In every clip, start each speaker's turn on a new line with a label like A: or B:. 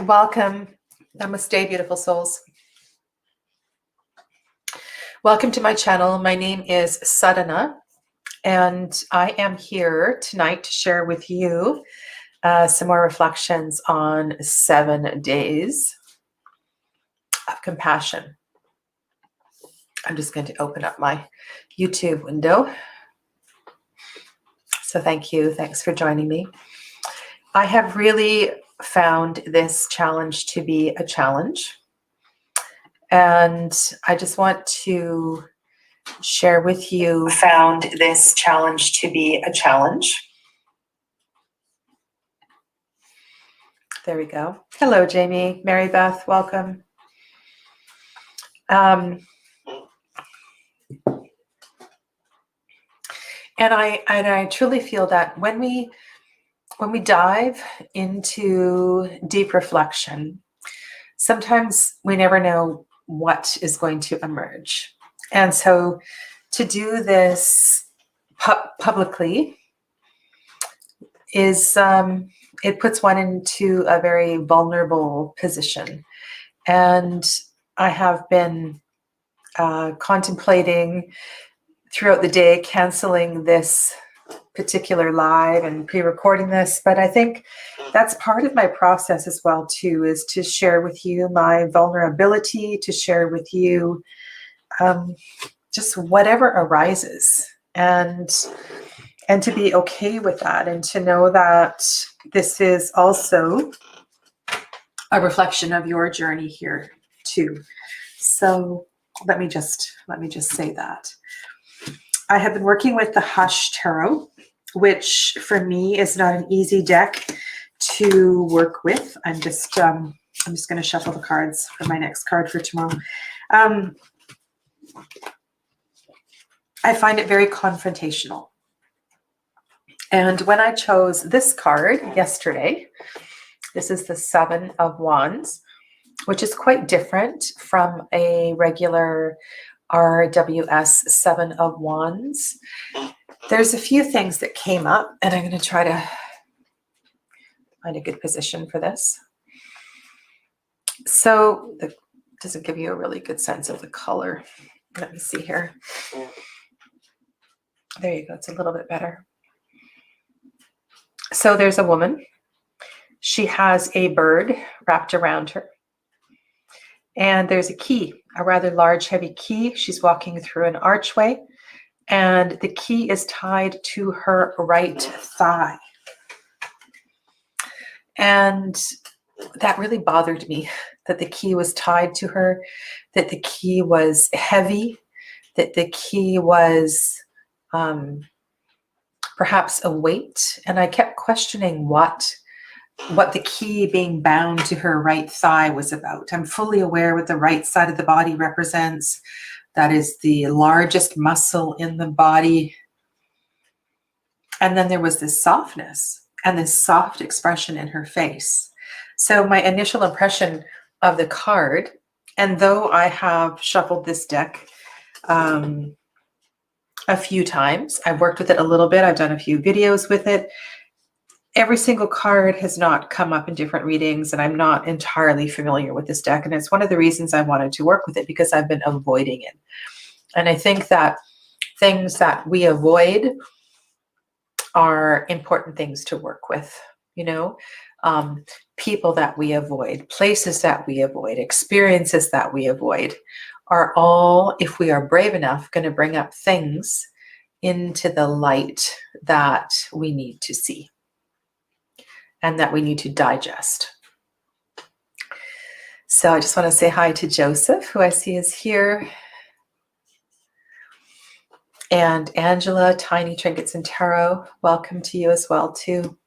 A: Welcome. Namaste, beautiful souls. Welcome to my channel. My name is Sadhana, and I am here tonight to share with you some more reflections on 7 days of compassion. I'm just going to open up my YouTube window. So thank you. Thanks for joining me. I have really found this challenge to be a challenge. And I just want to share with you, found this challenge to be a challenge. There we go. Hello, Jamie. Mary Beth, welcome. And I truly feel that when we dive into deep reflection, sometimes we never know what is going to emerge. And so to do this publicly is, it puts one into a very vulnerable position. And I have been contemplating throughout the day canceling this particular live and pre-recording this, but I think that's part of my process as well too, is to share with you my vulnerability, to share with you just whatever arises, and to be okay with that, and to know that this is also a reflection of your journey here too. So let me just say that I have been working with the Hush Tarot, which for me is not an easy deck to work with. I'm just going to shuffle the cards for my next card for tomorrow. I find it very confrontational. And when I chose this card yesterday, this is the 7 of Wands, which is quite different from a regular RWS 7 of Wands. There's a few things that came up, and I'm going to try to find a good position for this. So it doesn't give you a really good sense of the color. Let me see here. There you go. It's a little bit better. So there's a woman. She has a bird wrapped around her. And there's a key, a rather large, heavy key. She's walking through an archway, and the key is tied to her right thigh. And that really bothered me, that the key was tied to her, that the key was heavy, that the key was perhaps a weight. And I kept questioning what the key being bound to her right thigh was about. I'm fully aware what the right side of the body represents. That is the largest muscle in the body. And then there was this softness and this soft expression in her face. So my initial impression of the card, and though I have shuffled this deck a few times, I've worked with it a little bit, I've done a few videos with it, every single card has not come up in different readings, and I'm not entirely familiar with this deck. And it's one of the reasons I wanted to work with it, because I've been avoiding it. And I think that things that we avoid are important things to work with, you know, people that we avoid, places that we avoid, experiences that we avoid are all, if we are brave enough, going to bring up things into the light that we need to see and that we need to digest. So I just want to say hi to Joseph, who I see is here. And Angela, Tiny Trinkets and Tarot, welcome to you as well too.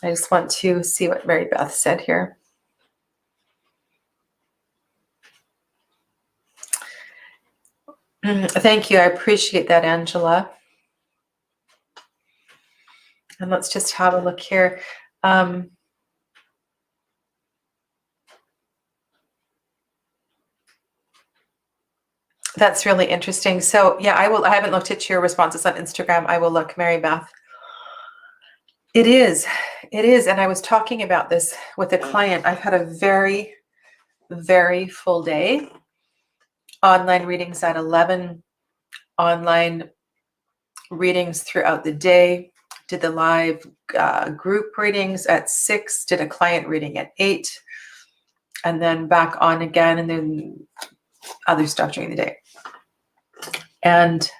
A: I just want to see what Mary Beth said here. Thank you, I appreciate that, Angela. And let's just have a look here. That's really interesting. So yeah, I haven't looked at your responses on Instagram. I will look, Mary Beth. It is It is. And I was talking about this with a client. I've had a very, very full day. Online readings at 11, online readings throughout the day. Did the live group readings at 6, did a client reading at 8, and then back on again, and then other stuff during the day. And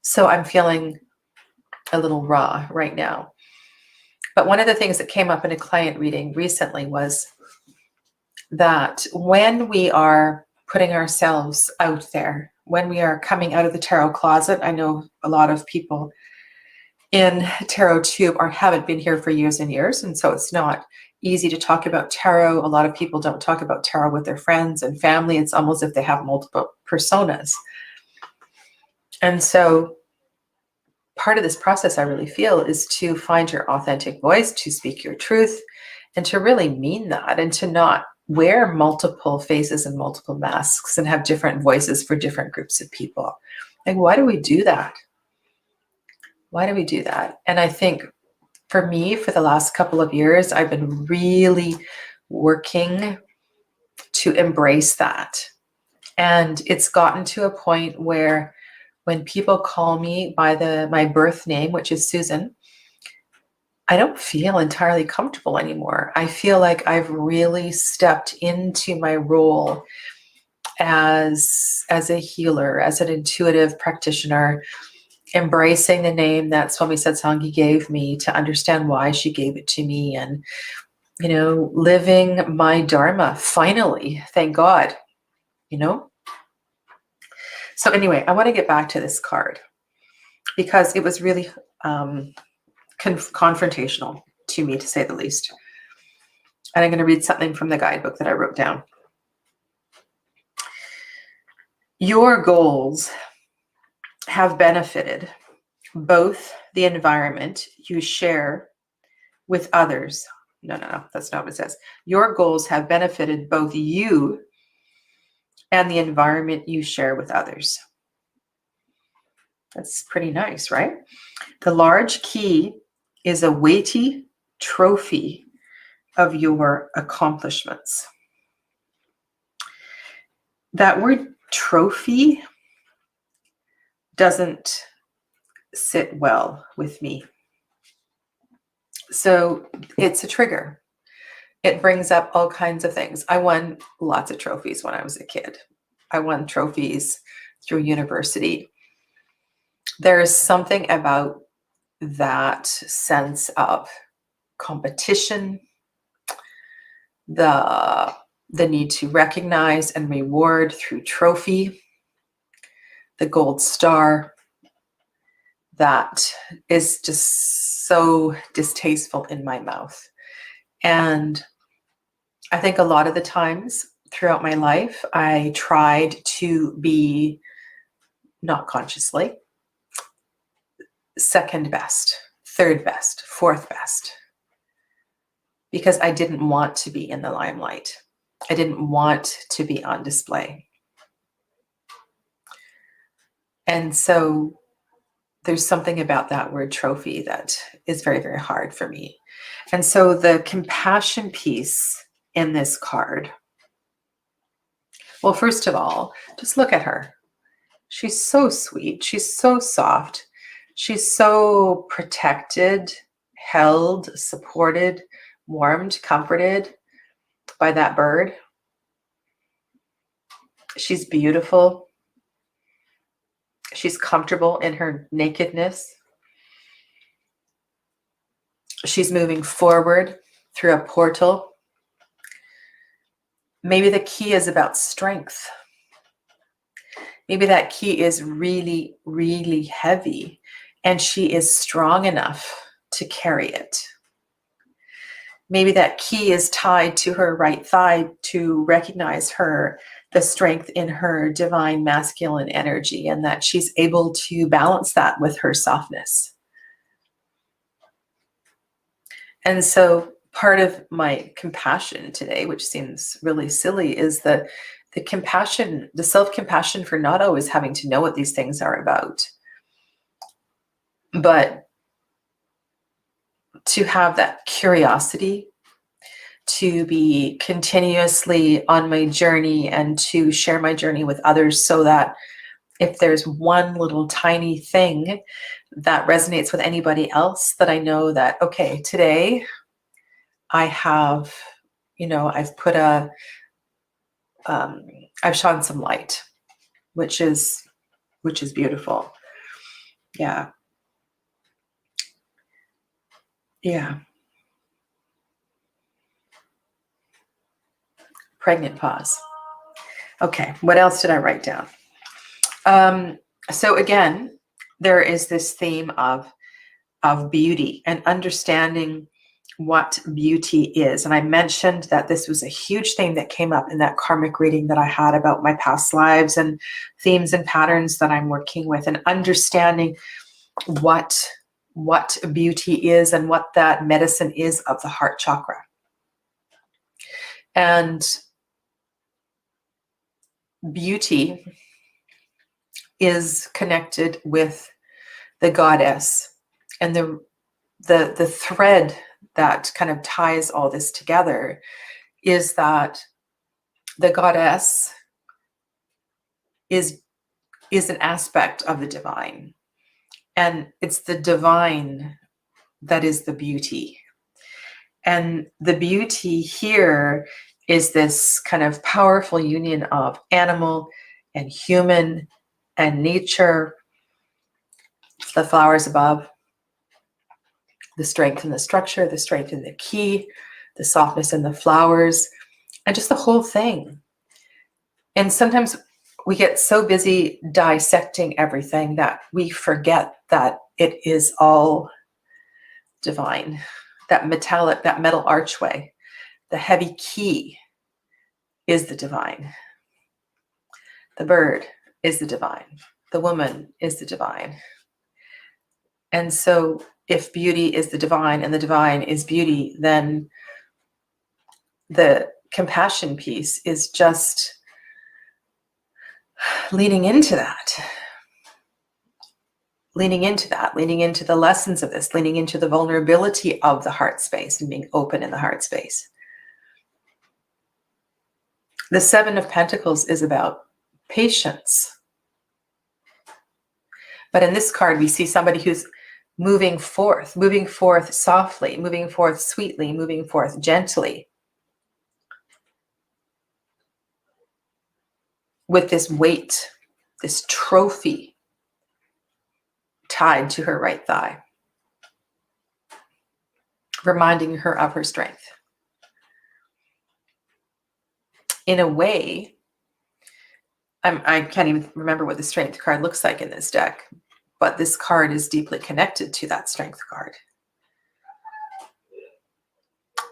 A: so I'm feeling a little raw right now. But one of the things that came up in a client reading recently was that when we are putting ourselves out there, when we are coming out of the tarot closet, I know a lot of people in Tarot Tube haven't been here for years and years, and so it's not easy to talk about tarot. A lot of people don't talk about tarot with their friends and family. It's almost as if they have multiple personas. And so part of this process, I really feel, is to find your authentic voice, to speak your truth, and to really mean that, and to not wear multiple faces and multiple masks and have different voices for different groups of people. Like, why do we do that? Why do we do that? And I think for me, for the last couple of years, I've been really working to embrace that. And it's gotten to a point where when people call me by my birth name, which is Susan, I don't feel entirely comfortable anymore. I feel like I've really stepped into my role as a healer, as an intuitive practitioner, embracing the name that Swami Satsangi gave me, to understand why she gave it to me, and, living my dharma, finally, thank God, So anyway, I want to get back to this card because it was really confrontational to me, to say the least. And I'm going to read something from the guidebook that I wrote down. Your goals have benefited both the environment you share with others. No, that's not what it says. Your goals have benefited both you and the environment you share with others. That's pretty nice, right? The large key is a weighty trophy of your accomplishments. That word trophy doesn't sit well with me. So it's a trigger. It brings up all kinds of things. I won lots of trophies when I was a kid. I won trophies through university. There is something about that sense of competition, the need to recognize and reward through trophy, the gold star, that is just so distasteful in my mouth. And I think a lot of the times throughout my life, I tried to be, not consciously, second best, third best, fourth best, because I didn't want to be in the limelight. I didn't want to be on display. And so there's something about that word trophy that is very, very hard for me. And so the compassion piece in this card, well, first of all, just look at her. She's so sweet. She's so soft. She's so protected, held, supported, warmed, comforted by that bird. She's beautiful. She's comfortable in her nakedness. She's moving forward through a portal. Maybe the key is about strength. Maybe that key is really, really heavy, and she is strong enough to carry it. Maybe that key is tied to her right thigh to recognize the strength in her divine masculine energy, and that she's able to balance that with her softness. And so part of my compassion today, which seems really silly, is the compassion, the self-compassion for not always having to know what these things are about, but to have that curiosity, to be continuously on my journey and to share my journey with others, so that if there's one little tiny thing that resonates with anybody else, that I know that, okay, today I have, I've put I've shone some light, which is beautiful. Yeah. Yeah. Pregnant pause. Okay. What else did I write down? So again, there is this theme of beauty and understanding what beauty is. And I mentioned that this was a huge thing that came up in that karmic reading that I had about my past lives and themes and patterns that I'm working with, and understanding what beauty is and what that medicine is of the heart chakra. And beauty is connected with the goddess, and the thread that kind of ties all this together is that the goddess is an aspect of the divine, and it's the divine that is the beauty. And the beauty here is this kind of powerful union of animal and human and nature, the flowers above, the strength in the structure, the strength in the key, the softness in the flowers, and just the whole thing. And sometimes we get so busy dissecting everything that we forget that it is all divine. That metal archway, the heavy key is the divine. The bird is the divine. The woman is the divine. And so if beauty is the divine and the divine is beauty, then the compassion piece is just leaning into that, leaning into the lessons of this, leaning into the vulnerability of the heart space and being open in the heart space. The Seven of Pentacles is about patience. But in this card, we see somebody who's moving forth softly, moving forth sweetly, moving forth gently, with this weight, this trophy tied to her right thigh, reminding her of her strength. In a way, I can't even remember what the strength card looks like in this deck, but this card is deeply connected to that strength card.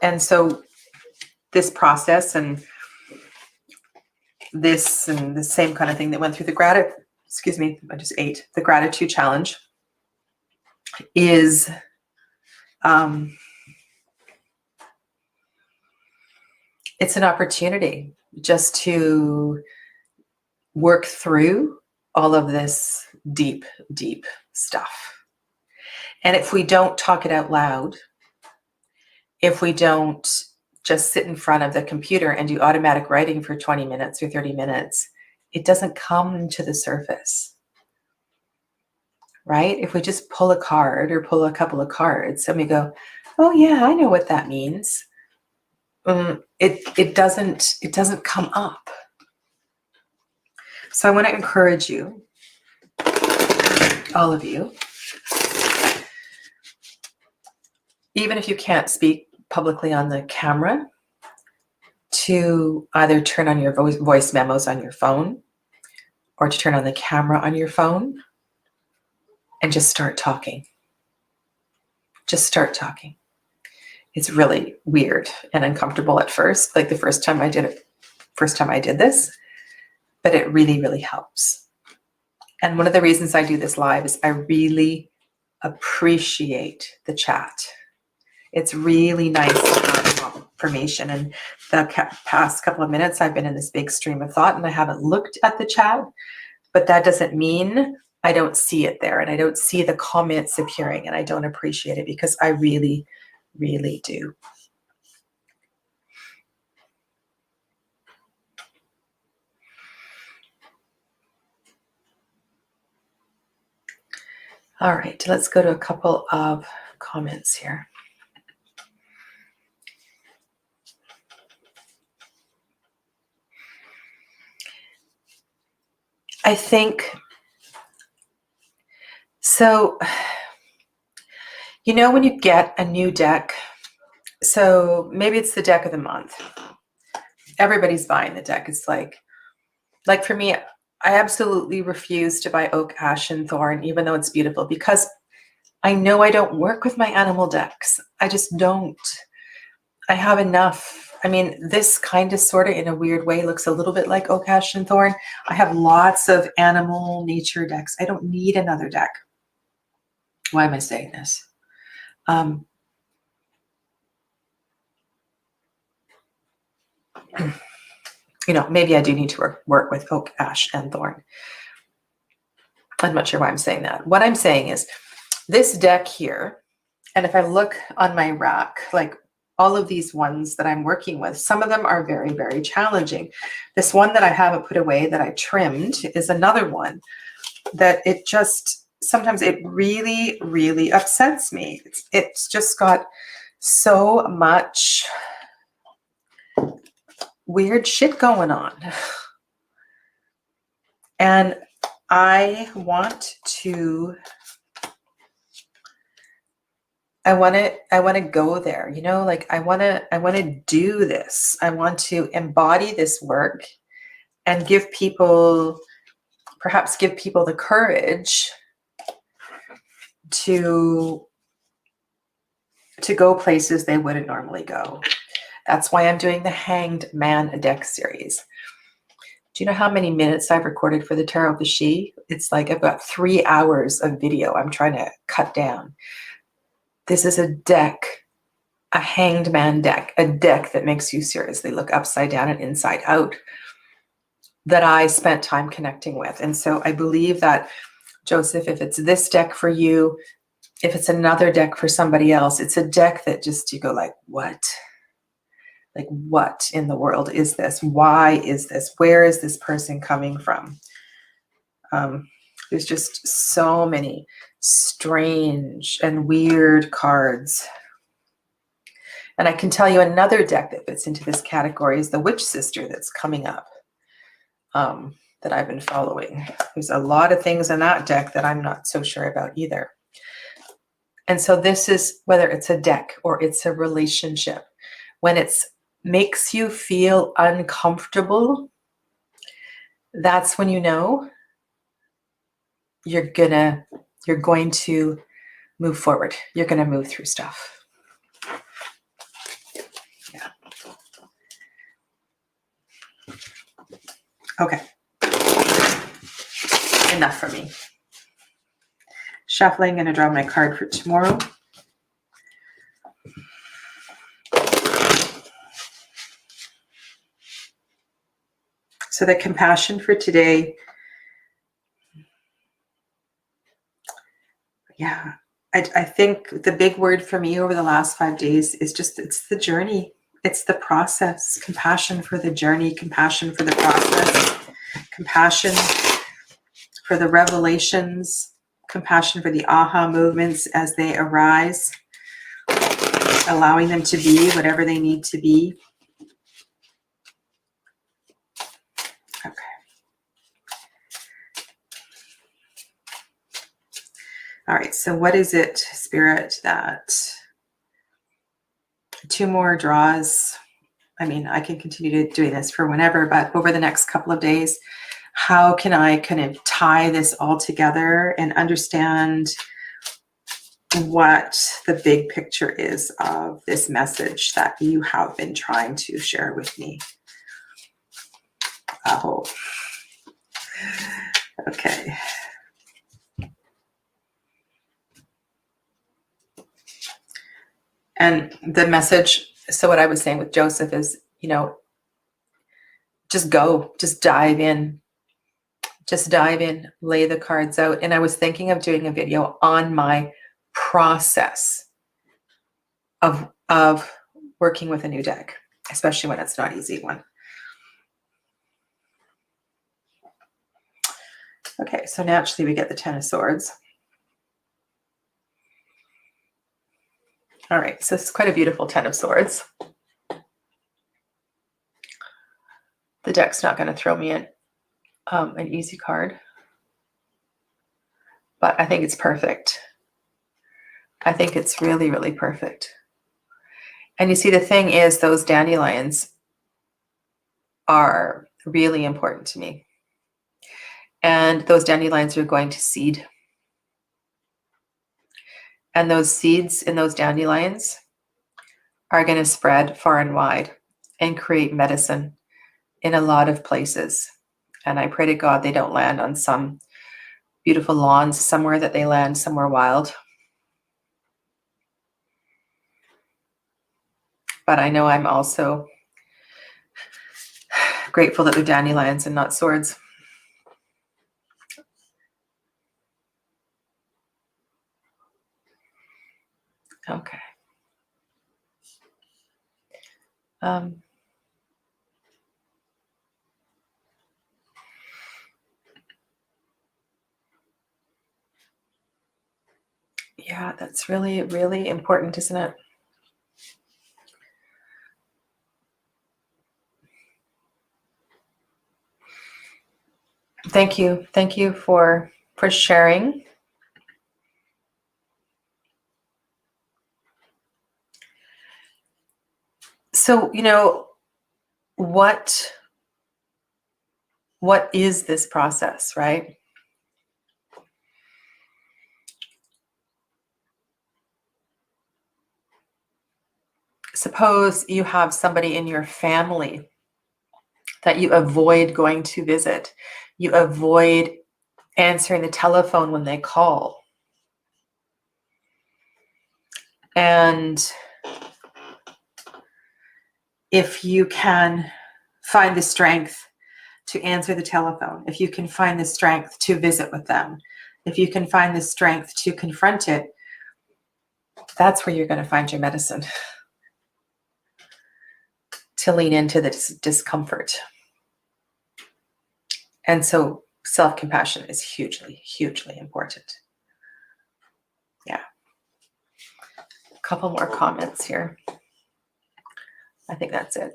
A: And so this process and the same kind of thing that went through the the gratitude challenge is it's an opportunity just to work through all of this deep stuff. And if we don't talk it out loud, if we don't just sit in front of the computer and do automatic writing for 20 minutes or 30 minutes, it doesn't come to the surface, right? If we just pull a card or pull a couple of cards and we go, oh yeah, I know what that means. It doesn't come up. So I want to encourage you, all of you, even if you can't speak publicly on the camera, to either turn on your voice memos on your phone or to turn on the camera on your phone and just start talking. Just start talking. It's really weird and uncomfortable at first, like the first time I did this, but it really, really helps. And one of the reasons I do this live is I really appreciate the chat. It's really nice to have information. And the past couple of minutes, I've been in this big stream of thought and I haven't looked at the chat, but that doesn't mean I don't see it there, and I don't see the comments appearing, and I don't appreciate it because I really, really do. All right, let's go to a couple of comments here. I think, so, you know, when you get a new deck, so maybe it's the deck of the month. Everybody's buying the deck. It's like for me, I absolutely refuse to buy Oak, Ash, and Thorn, even though it's beautiful, because I know I don't work with my animal decks. I just don't. I have enough. I mean, this kind of sort of in a weird way looks a little bit like Oak, Ash, and Thorn. I have lots of animal nature decks. I don't need another deck. Why am I saying this? You know, maybe I do need to work with Oak, Ash, and Thorn. I'm not sure why I'm saying that. What I'm saying is this deck here, and if I look on my rack, like all of these ones that I'm working with, some of them are very, very challenging. This one that I haven't put away that I trimmed is another one that it just, sometimes it really, really upsets me. It's just got so much weird shit going on. And I want to go there, you know, like I want to do this. I want to embody this work and perhaps give people the courage to go places they wouldn't normally go. That's why I'm doing the Hanged Man deck series. Do you know how many minutes I've recorded for the Tarot of the She? It's like I've got 3 hours of video I'm trying to cut down. This is a deck, a Hanged Man deck, a deck that makes you seriously look upside down and inside out, that I spent time connecting with. And so I believe that, Joseph, if it's this deck for you, if it's another deck for somebody else, it's a deck that just, you go like, what? Like, what in the world is this? Why is this? Where is this person coming from? There's just so many strange and weird cards. And I can tell you another deck that fits into this category is the Witch Sister that's coming up, that I've been following. There's a lot of things in that deck that I'm not so sure about either. And so this is, whether it's a deck or it's a relationship, when it's makes you feel uncomfortable, that's when you know you're going to move forward. You're going to move through stuff. Yeah. Okay. Enough for me. Shuffling, going to draw my card for tomorrow. So the compassion for today, yeah, I think the big word for me over the last 5 days is just, it's the journey. It's the process. Compassion for the journey, compassion for the process, compassion for the revelations, compassion for the aha movements as they arise, allowing them to be whatever they need to be. Okay. All right, so what is it, Spirit, that 2 more draws? I mean, I can continue doing this for whenever, but over the next couple of days, how can I kind of tie this all together and understand what the big picture is of this message that you have been trying to share with me? Oh, okay. And the message, so what I was saying with Joseph is, you know, just go, just dive in. just dive in, lay the cards out. And I was thinking of doing a video on my process of working with a new deck, especially when it's not an easy one. Okay, so naturally we get the Ten of Swords. All right, so this is quite a beautiful Ten of Swords. The deck's not going to throw me an easy card, but I think it's perfect. I think it's really, really perfect. And you see, the thing is, those dandelions are really important to me. And those dandelions are going to seed. And those seeds in those dandelions are going to spread far and wide and create medicine in a lot of places. And I pray to God they don't land on some beautiful lawns somewhere, that they land somewhere wild. But I know I'm also grateful that they're dandelions and not swords. Okay. Yeah, that's really, really important, isn't it? Thank you. Thank you for sharing. So, you know, what is this process, right? Suppose you have somebody in your family that you avoid going to visit. You avoid answering the telephone when they call. And if you can find the strength to answer the telephone, if you can find the strength to visit with them, if you can find the strength to confront it, that's where you're going to find your medicine. To lean into the discomfort. And so self-compassion is hugely, hugely important. Yeah. A couple more comments here. I think that's it.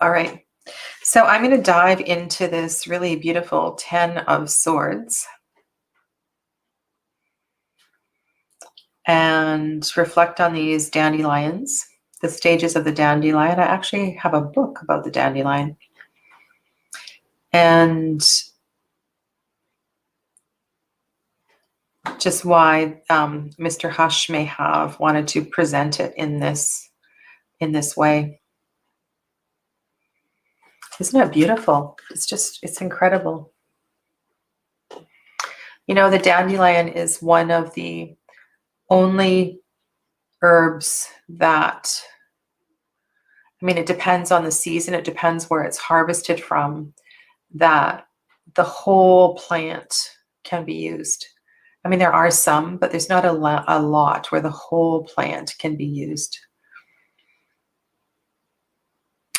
A: All right. So I'm going to dive into this really beautiful Ten of Swords and reflect on these dandelions, the stages of the dandelion. I actually have a book about the dandelion. And just why Mr. Hush may have wanted to present it in this way. Isn't it beautiful? It's incredible. You know, the dandelion is one of the only herbs that, I mean, it depends on the season, it depends where it's harvested from, that the whole plant can be used. I mean, there are some, but there's not a lot where the whole plant can be used.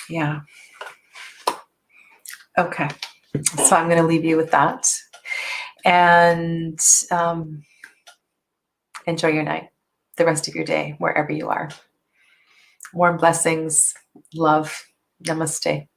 A: Yeah. Okay. So I'm going to leave you with that. And enjoy your night, the rest of your day, wherever you are. Warm blessings, love, namaste.